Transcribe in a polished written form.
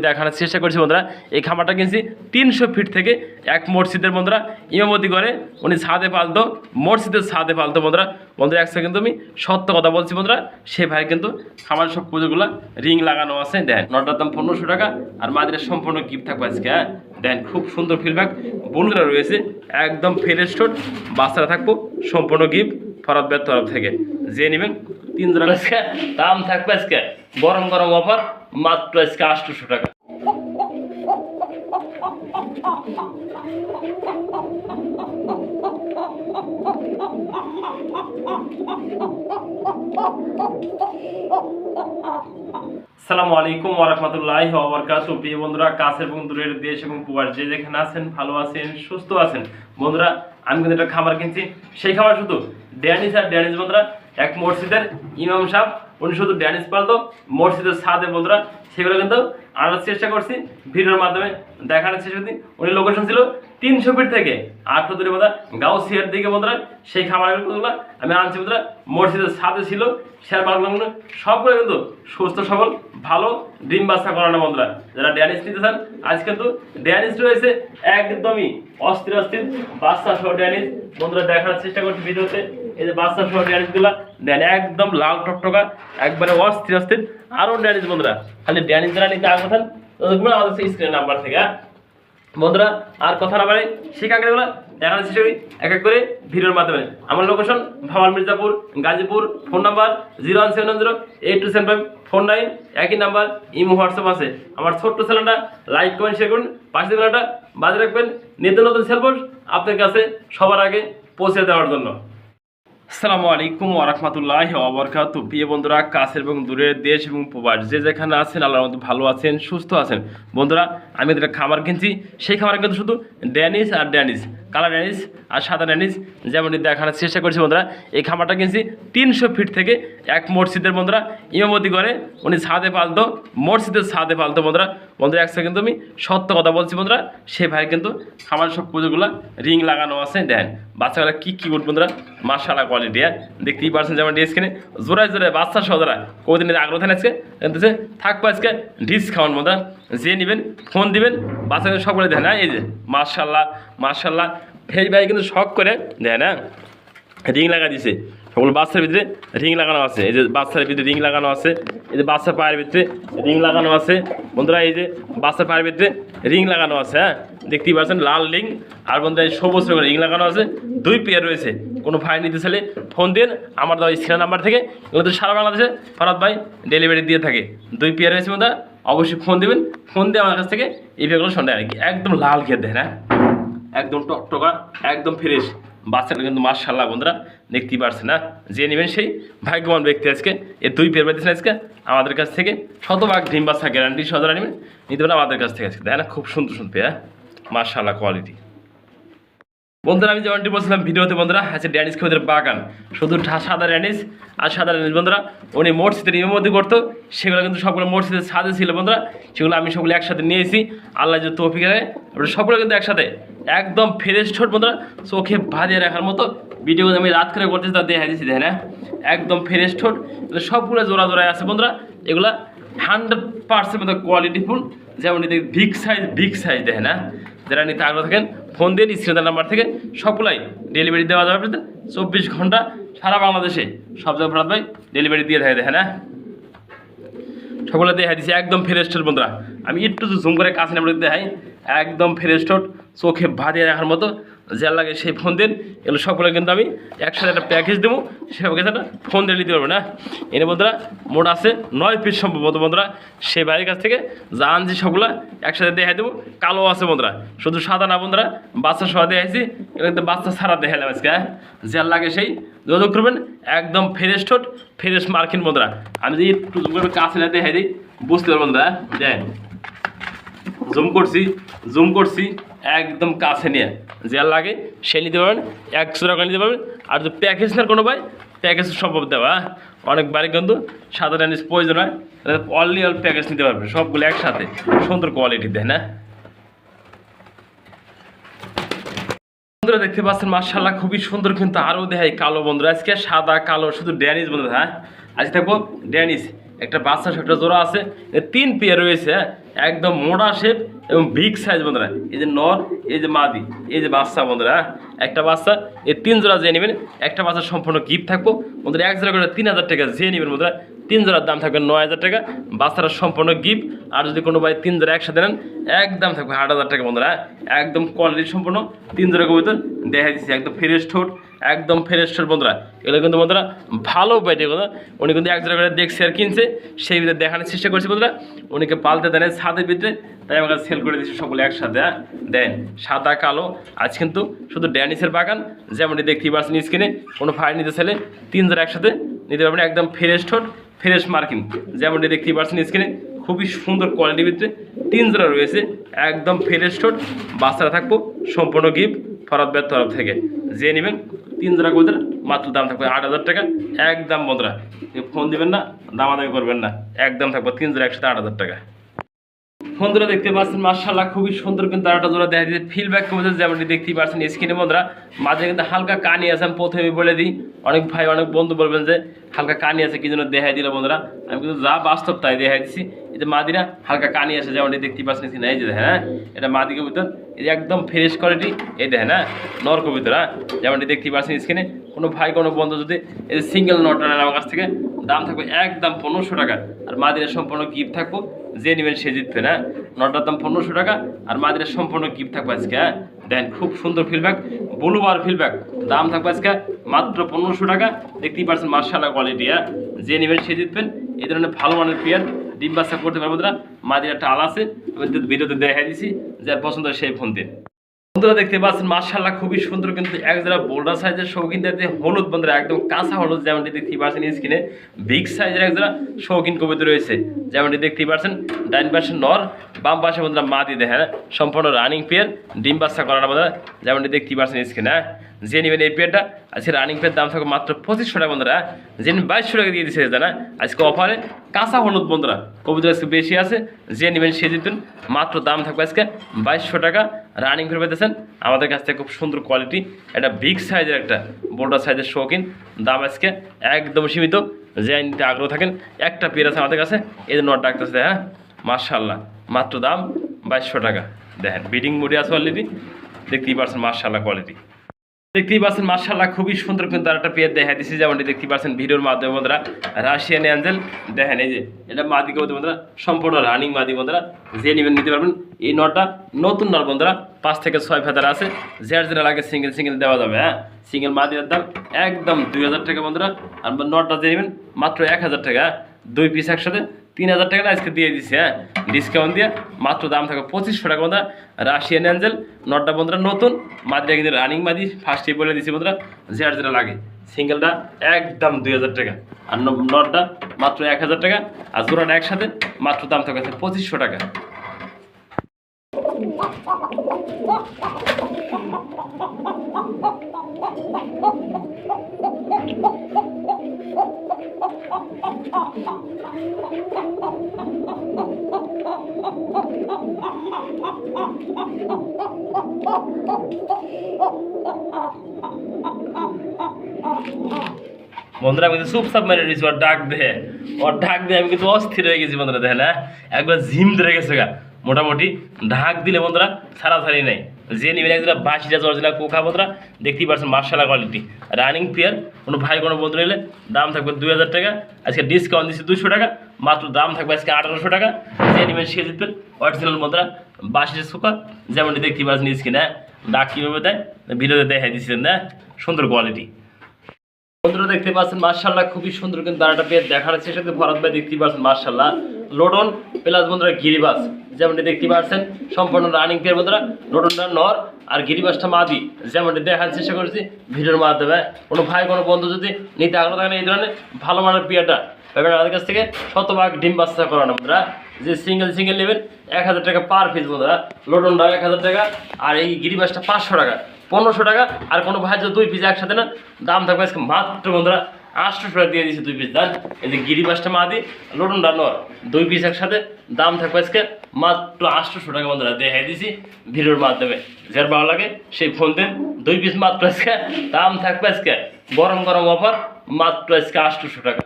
দেখানোর চেষ্টা করছি বন্ধুরা। এই খামারটা কিনছি 300 ফিট থেকে এক মসজিদের বন্ধুরা ইমামতি করে উনি ছাদে পালতো, মসজিদের ছাদে পালতো বন্ধুরা। বন্ধুরা এক সেকেন্ড তুমি সত্য কথা বলছি বন্ধুরা, সে ভাই কিন্তু খামার সব পুজোগুলো রিং লাগানো আছে। দেন নটার দাম 1500 টাকা আর মাদিরের সম্পূর্ণ গিফট থাকবে আজকে। হ্যাঁ দেন খুব সুন্দর ফিডব্যাক বন্ধুরা রয়েছে, একদম ফ্রেশ টোট বাচ্চারা থাকবো সম্পূর্ণ গিফট ফরাদ বের তরফ থেকে। যে নেবেন 3 জোড়া আজকে দাম থাকবে আজকে গরম গরম অফার মাত্র আজকে 800 টাকা। আসসালামু আলাইকুম ওয়া রাহমাতুল্লাহি ওয়া বারাকাতুহু। প্রিয় বন্ধুরা, কাছের এবং দূরের দেশ এবং প্রবাস যে যেখানে আছেন ভালো আছেন সুস্থ আছেন বন্ধুরা, আমি কিন্তু একটা খামার কিনছি। সেই খামার শুধু ড্যানিস আর ড্যানিস বন্ধুরা, এক মসজিদের ইমাম সাহেব উনি শুধু ড্যানিস পালতো মসজিদের ছাদে বন্ধুরা, সেগুলো কিন্তু আনার চেষ্টা করছি ভিডিওর মাধ্যমে দেখানোর চেষ্টা করছি। উনি লোকেশন ছিল 300 ফিট থেকে 800 দূরে বন্ধুরা গাউসিয়ার দিকে বন্ধুরা। সেই খামারগুলো আমি আনছি বন্ধুরা, মসজিদের ছাদে ছিল। শেয়ার মার্কগুলো সবগুলো কিন্তু সুস্থ সবল ভালো ডিম বাচ্চা করানো বন্ধুরা। যারা ড্যানিস নিতে চান আজ কিন্তু ড্যানিস রয়েছে একদমই অস্থির অস্থির বাচ্চা সহ ড্যানিস বন্ধুরা দেখার চেষ্টা করছি ভিডিওতে। এই যে বাচ্চা সহ ড্যানিসগুলো দেন একদম লাল টকটকা একবারে অস্থির অস্থির আরও ড্যানিস বন্ধুরা। খালি ড্যানিস যারা নিতে আগ্রহ আমাদের স্ক্রিন নাম্বার থেকে বন্ধুরা। আর কথা না বাড়ে সেই কাঁকড়াগুলো দেখানোর চেষ্টা করি এক এক করে ভিডিওর মাধ্যমে। আমার location Bhawal Mirzapur Gazipur, phone number 01710827549, একই নাম্বার ইমো হোয়াটসঅ্যাপ আছে। আমার ছোট্ট চ্যানেলটা লাইক কমেন্ট শেয়ার করুন, পাশে চ্যানেলটা বাজে রাখবেন নিত্য নতুন সেলফোন আপনার কাছে সবার আগে পৌঁছে দেওয়ার জন্য। আসসালামু আলাইকুম ওয়া রাহমাতুল্লাহি ওয়া বারাকাতুহু। প্রিয় বন্ধুরা, কাছের এবং দূরের দেশ এবং প্রবাস যে যেখানে আছেন আল্লাহর মধ্যে ভালো আছেন সুস্থ আছেন বন্ধুরা। আমি একটা খামার কিনছি, সেই খামারে কিন্তু শুধু ড্যানিস আর ড্যানিস, কালার ড্যানিস আর সাদা ড্যানিস যেমন দেখানোর চেষ্টা করছি বন্ধুরা। এই খামারটা কিনছি 300 ফিট থেকে এক মসজিদের বন্ধুরা ইমামতি করে উনি ছাদে পালতো, মসজিদের ছাদে পালতো বন্ধুরা। বন্ধুরা এক সেকেন্ড তুমি সত্য কথা বলছি বন্ধুরা, সে ভাই কিন্তু খামার সব পুজোগুলো রিং লাগানো আছে। দেন বাচ্চাগুলো কী করবো বন্ধুরা, মাশাআল্লাহ কোয়ালিটি দেখতেই পারছেন। যেমন ড্রেস কিনে জোড়ায় জোড়ায় বাচ্চা সহজরা কদিনের আগ্রহ থাকেন আজকে কিন্তু থাকবো আজকে ডিসকাউন্ট বন্ধুরা। যে নেবেন ফোন দিবেন বাচ্চাদের সবগুলো দেন। হ্যাঁ এই যে মাশাআল্লাহ মাশাআল্লাহ এই ভাই কিন্তু শখ করে দেন। হ্যাঁ রিং লাগা দিছে সকল বাচ্চার ভিতরে রিং লাগানো আছে। এই যে বাচ্চার ভিতরে রিং লাগানো আছে, এই যে বাচ্চার পায়ের ভিতরে রিং লাগানো আছে বন্ধুরা। এই যে বাচ্চার পায়ের ভিতরে রিং লাগানো আছে। হ্যাঁ দেখতেই পাচ্ছেন লাল রিং আর বন্ধুরা এই সবুজ রঙের রিং লাগানো আছে। 2 পেয়ার রয়েছে। কোনো ভাই নিতে চাইলে ফোন দিন আমার দেওয়া স্ক্রিন নাম্বার থেকে। এগুলো তো সারা বাংলাদেশে ফরাদ ভাই ডেলিভারি দিয়ে থাকে। 2 পেয়ার রয়েছে বন্ধুরা, অবশ্যই ফোন দেবেন। ফোন দিয়ে আমার কাছ থেকে এই পেয়ারগুলো সন্ধ্যা আর কি একদম লাল খেয়ে দেয়। হ্যাঁ একদম টকটকা একদম ফ্রেশ বাচ্চাটা কিন্তু মাশাআল্লাহ বন্ধুরা দেখতেই পারছেন না। যে নেবেন সেই ভাগ্যবান ব্যক্তি আজকে এই 2 পেয়ার পাইতেছেন আজকে আমাদের কাছ থেকে। শতভাগ ডিম বাচ্চা গ্যারান্টি সহজরা নেবেন নিতে পারেন আমাদের কাছ থেকে আজকে। দেখেন না খুব সুন্দর সুন্দর পেয়ার মাশাআল্লাহ কোয়ালিটি বন্ধুরা। আমি যেমনটি বলছিলাম ভিডিওতে বন্ধুরা, আচ্ছা ড্যানিস খেয়ে বাগান শুধু সাদা ড্যানিস আর সাদা ড্যানিস বন্ধুরা উনি মসজিদের ইমামতি করতো। সেগুলো কিন্তু সবগুলো মসজিদের ছাদে ছিল বন্ধুরা। সেগুলো আমি সবগুলো একসাথে নিয়েছি আল্লাহ যে তৌফিক দেয়। সবগুলো কিন্তু একসাথে একদম ফ্রেশ ঠোঁট বন্ধুরা, চোখে ভাজিয়ে রাখার মতো ভিডিও আমি রাত করে করতেছি তা দেখা দিচ্ছি। দেখেন হ্যাঁ একদম ফ্রেশ ঠোঁট সবগুলো জোড়া জোড়ায় আছে বন্ধুরা। এগুলা 100% মতো কোয়ালিটিফুল। যেমন বিগ সাইজ দেখেন। হ্যাঁ যারা নিতে আগ্রহ থাকেন ফোন দিন স্ক্রিনের নাম্বার থেকে। সবগুলাই ডেলিভারি দেওয়া যাবে 24 ঘন্টা সারা বাংলাদেশে সব জায়গায় ফরাদ ভাই ডেলিভারি দিয়ে থাকে। দেখেন হ্যাঁ সবগুলো দেখা দিচ্ছি একদম ফ্রেশ ঠোঁট বন্ধুরা। আমি একটু জুম করে কাছে নাম্বার দেখাই একদম ফ্রেশ ঠোঁট চোখে ভাজিয়ে রাখার মতো। যার লাগে সেই ফোন দিন। এগুলো সবগুলো কিন্তু আমি একসাথে একটা প্যাকেজ দেবো, সে প্যাকেজ একটা ফোন দিয়ে দিতে পারবো না। এনে বন্ধুরা মোট আছে 9 পিস সম্ভবত বন্ধুরা। সেই বাড়ির কাছ থেকে যা আনছি সবগুলো একসাথে দেখাই দেবো। কালো আছে বন্ধুরা, শুধু সাদা না বন্ধুরা, বাচ্চা সহ দেখাইছি। এগুলো কিন্তু বাচ্চা ছাড়া দেখালাম আজকে। যার লাগে সেই যোগাযোগ করবেন একদম ফ্রেশ ঠোঁট ফ্রেশ মার্কিন বন্ধুরা। আমি যদি একটু জুম করে কাছে না দেখাই দিই বুঝতে পারবো বন্ধুরা। দেখ জুম করছি একদম কাছে নিয়ে যার লাগে সে নিতে পারবেন 100 টাকা নিতে পারবেন। আর যদি প্যাকেজ নেওয়ার কোনো ভাই প্যাকেজ সম্ভব দেওয়া অনেক বাড়ি কিন্তু সাদা ড্যানিস প্রয়োজন হয়, অনলি অল প্যাকেজ নিতে পারবেন সবগুলো একসাথে সুন্দর কোয়ালিটি দেয় না বন্ধুরা। দেখতে পাচ্ছেন মাশাআল্লাহ খুবই সুন্দর কিন্তু আরও দেখাই কালো বন্ধুরা। আজকে সাদা কালো শুধু ড্যানিস বন্ধুরা। হ্যাঁ আজ থাকবো ড্যানিস একটা বাচ্চা একটা জোড়া আছে, 3 পেয়ার রয়েছে, একদম মোটা শেপ এবং বিগ সাইজ বন্ধুরা। এই যে নর, এই যে মাদি, এই যে বাচ্চা বন্ধুরা, একটা বাচ্চা, এই 3 জোড়া যে নেবেন, একটা বাচ্চা সম্পূর্ণ গিফট থাকবো বন্ধুরা। 1 জোড়া করে 3000 টাকা যে নেবেন বন্ধুরা, 3 জোড়ার দাম থাকবে 9000 টাকা, বাচ্চারা সম্পূর্ণ গিফট। আর যদি কোনো ভাই 3 জোড়া একসাথে নেন, একদম থাকবে 8000 টাকা বন্ধুরা। একদম কোয়ালিটি সম্পূর্ণ 3 জোড়া কবুতর দেখা দিচ্ছি, একদম ফ্রেশ ঠোঁট, একদম ফ্রেশ ঠোঁট বন্ধুরা। এগুলো কিন্তু বন্ধুরা ভালো পাইটে কথা, উনি কিন্তু 1 জোড়া করে দেখছে আর কিনছে, সেই ভিতরে দেখানোর চেষ্টা করছি বন্ধুরা। উনিকে পালতে দেন ছাদের ভিতরে, তাই আমার কাছে সেল করে দিচ্ছি সকলে একসাথে। দেন সাদা কালো, আজ কিন্তু শুধু ড্যানিসের বাগান, যেমনটি দেখতেই পাচ্ছেন স্ক্রিনে। কোনো ফাইল নিতে চাইলে 3 জোড়া একসাথে নিতে পারবেন, একদম ফ্রেশ ঠোঁট, ফ্রেশ মার্কিং, যেমনটি দেখতেই পাচ্ছেন স্ক্রিনে। খুবই সুন্দর কোয়ালিটির ভিতরে 3 জোড়া রয়েছে, একদম ফ্রেশ ঠোঁট, বাচ্চারা থাকবো সম্পূর্ণ গিফট ফরাদ বের তরফ থেকে। যে নেবেন 3 জোড়া কবুতর মাত্র দাম থাকবে 8000 টাকা, একদম বন্ধুরা। ফোন দিবেন না, দামাদামি করবেন না, একদম থাকবে 3 জোড়া একসাথে 8000 টাকা। বন্ধুরা দেখতে পাচ্ছেন মাশাআল্লাহ খুবই সুন্দর কিন্তু আরেকটা জোড়া দেখা দিচ্ছে ফিলব্যাক কবুতর, যেমনটি দেখতেই পাচ্ছেন স্ক্রিনে বন্ধুরা। মাঝে কিন্তু হালকা কানি আছে, আমি প্রথমে বলে দিই, অনেক ভাই অনেক বন্ধু বলবেন যে হালকা কানি আছে কি জন্য দেখাই দিল বন্ধুরা। আমি কিন্তু যা বাস্তব তাই দেখাই দিচ্ছি। এই যে মাদিরা হালকা কানি আছে, যেমনটি দেখতেই পাচ্ছেন স্ক্রিনে। এই যে হ্যাঁ, এটা মাদি কবুতর, এই যে একদম ফ্রেশ কোয়ালিটি। এই দেখেন হ্যাঁ, নর কবুতর, যেমনটি দেখতেই পাচ্ছেন স্ক্রিনে। কোনো ভাই কোনো বন্ধু যদি এই যে সিঙ্গেল নটটা নেন আমার কাছ থেকে, দাম থাকবে একদম 1500 টাকা, আর মাদিরা সম্পূর্ণ গিফট থাকবো, যে নেবেন সে জিতবে না। নটার দাম 1500 টাকা, আর মাদিরা সম্পূর্ণ গিফট থাকবে আজকে। দেন খুব সুন্দর ফিডব্যাক, ব্লু আর ফিডব্যাক, দাম থাকবে আজকে মাত্র 1500 টাকা। দেখতেই পাচ্ছেন মাশাআল্লাহ কোয়ালিটি, যে নেবেন সে জিতবেন। এই ধরনের ভালো মানের পেয়ার ডিম বাচ্চা করতে পারবো না। মাদিরা টাল আছে, ভিডিওতে দেখাই দিচ্ছি, যার পছন্দ সেই ফোন দিন। বন্ধুরা দেখতে পাচ্ছেন মাশাআল্লাহ খুবই সুন্দর কিন্তু এক জোড়া বোল্ডার সাইজের শৌখিন জাতের হলুদ বন্ধুরা, একদম কাঁচা হলুদ, যেমনটি দেখতেই পাচ্ছেন স্ক্রিনে। বিগ সাইজের এক জোড়া শৌখিন কবুতর রয়েছে, যেমনটি দেখতেই পাচ্ছেন। ডাইন পাশে নর, বাম পাশে বন্ধুরা মাদি, দেখেন সম্পূর্ণ রানিং পেয়ার, ডিম বাচ্চা করানো বন্ধুরা, যেমনটি দেখতেই পাচ্ছেন স্ক্রিনে। যে নেবেন এই পেয়ারটা, আজকে রানিং পেয়ার দাম থাকবে মাত্র 2500 টাকা বন্ধুরা। যে 2200 টাকা দিয়ে দিচ্ছে জানা আজকে অফারে। কাঁচা হলুদ বন্ধুরা, কবুতর আজকে বেশি আছে, যে নেবেন সে জিতবেন। মাত্র দাম থাকবে আজকে 2200 টাকা। রানিং ফের পেতেছেন আমাদের কাছ থেকে, খুব সুন্দর কোয়ালিটি, একটা বিগ সাইজের একটা বোল্ডার সাইজের শৌখিন। দাম আজকে একদম সীমিত, যে নিতে আগ্রহ থাকেন। একটা পেয়ার আছে আমাদের কাছে, এই যে নট ডাকতেছে, হ্যাঁ মাশাআল্লাহ, মাত্র দাম 2200 টাকা। দেখেন বিডিং মুডে আছে অলরেডি, দেখতেই পাচ্ছেন মাশাআল্লাহ কোয়ালিটি। দেখতেই পাচ্ছেন মাশাআল্লাহ খুবই সুন্দর কিন্তু আর একটা পেয়ার দেখা দিচ্ছি, যেমনটি দেখতেই পাচ্ছেন ভিডিওর মাধ্যমে বন্ধুরা। রাশিয়ান অ্যাঞ্জেল, দেখেন এই যে এটা মাদি কবুতর বন্ধুরা, সম্পূর্ণ রানিং মাদি বন্ধুরা, যে নেবেন নিতে পারবেন। এই নটটা নতুন নর বন্ধুরা, 5 থেকে 6 ফেদার আছে, যার যেটা লাগে সিঙ্গেল সিঙ্গেল দেওয়া যাবে। হ্যাঁ, সিঙ্গেল মাদির দাম একদম 2000 টাকা বন্ধুরা, আর নটটা যে নেবেন মাত্র 1000 টাকা। 2 পিস একসাথে 3000 টাকা আজকে দিয়ে দিচ্ছি, হ্যাঁ ডিসকাউন্ট দিয়ে। মাত্র দাম থাকবে 2500 টাকা বন্ধুরা। রাশিয়ান অ্যাঞ্জেল নটটা বন্ধুরা নতুন, মাদিটা কিন্তু রানিং মাদি, ফার্স্টে বলে দিচ্ছি বন্ধুরা, যার যেটা লাগে। সিঙ্গেলটা একদম 2000 টাকা, আর নটটা মাত্র 1000 টাকা, আর জোড়াটা একসাথে মাত্র দাম থাকবে 2500 টাকা। বন্ধুরা আমি কিন্তু চুপচাপ মেরে দিয়েছি, ওর ডাক দিয়ে আমি কিন্তু অস্থির হয়ে গেছি বন্ধুরা। দেখেন হ্যাঁ, একবার ঝিম ধরে গেছে গা, মোটামুটি ঢাক দিলে বন্ধুরা ছাড়াছাড়ি নেই। যে নেবেন একজোড়া 22টা অরিজিনাল কোকা বন্ধুরা, দেখতেই পাচ্ছেন মাশাআল্লাহ কোয়ালিটি, রানিং পেয়ার। কোনো ভাই কোনো বন্ধু নিলে দাম থাকবে 2000 টাকা, আজকে ডিসকাউন্ট দিচ্ছি 200 টাকা, মাত্র দাম থাকবে আজকে 1800 টাকা। যে নেবেন সে জিতবেন। অরিজিনাল বন্ধুরা 22টা কোকা, যেমনটি দেখতেই পাচ্ছেন স্ক্রিনে। ডাক কীভাবে দেয় ভিডিওতে দেখাই দিচ্ছিলেন না, সুন্দর কোয়ালিটি। বন্ধুরা দেখতে পাচ্ছেন মাশাআল্লাহ খুবই সুন্দর কিন্তু দাঁড়াটা পেয়ে দেখার চেষ্টা করতে ভরত ভাই, দেখতেই পাচ্ছেন মাশাআল্লাহ লোডন প্লাস বন্ধুরা গিরিবাস, যেমনটি দেখতে পাচ্ছেন সম্পূর্ণ রানিং পেয়ার বন্ধুরা। লোডনটা নর আর গিরিবাসটা মাদি, যেমনটি দেখার চেষ্টা করেছি ভিডিওর মাধ্যমে। কোনো ভাই কোনো বন্ধু যদি নিতে আগ্রহ থাকেন এই ধরনের ভালো মানের পেয়ারটা পাবেন আমাদের কাছ থেকে, শতভাগ ডিম বাচ্চা করানো বন্ধুরা। যে সিঙ্গেল নেবেন 1000 টাকা পার পিস বন্ধুরা, লোডনটা 1000 টাকা, আর এই গিরিবাসটা 500 টাকা, 1500 টাকা। আর কোনো ভাই যদি 2 পিস একসাথে না, দাম থাকবে আজকে মাত্র বন্ধুরা 800 টাকা দিয়ে দিয়েছি 2 পিস দাম। এই যে গিরিবাসটা মাদি, লোডনটা নর, 2 পিস একসাথে দাম থাকবে আজকে মাত্র 800 টাকা বন্ধুরা, দেখাই দিয়েছি ভিডিওর মাধ্যমে। যার ভালো লাগে সেই ফোন দেন। 2 পিস মাত্র আজকে দাম থাকবে আজকে গরম গরম অফার, মাত্র আজকে 800 টাকা।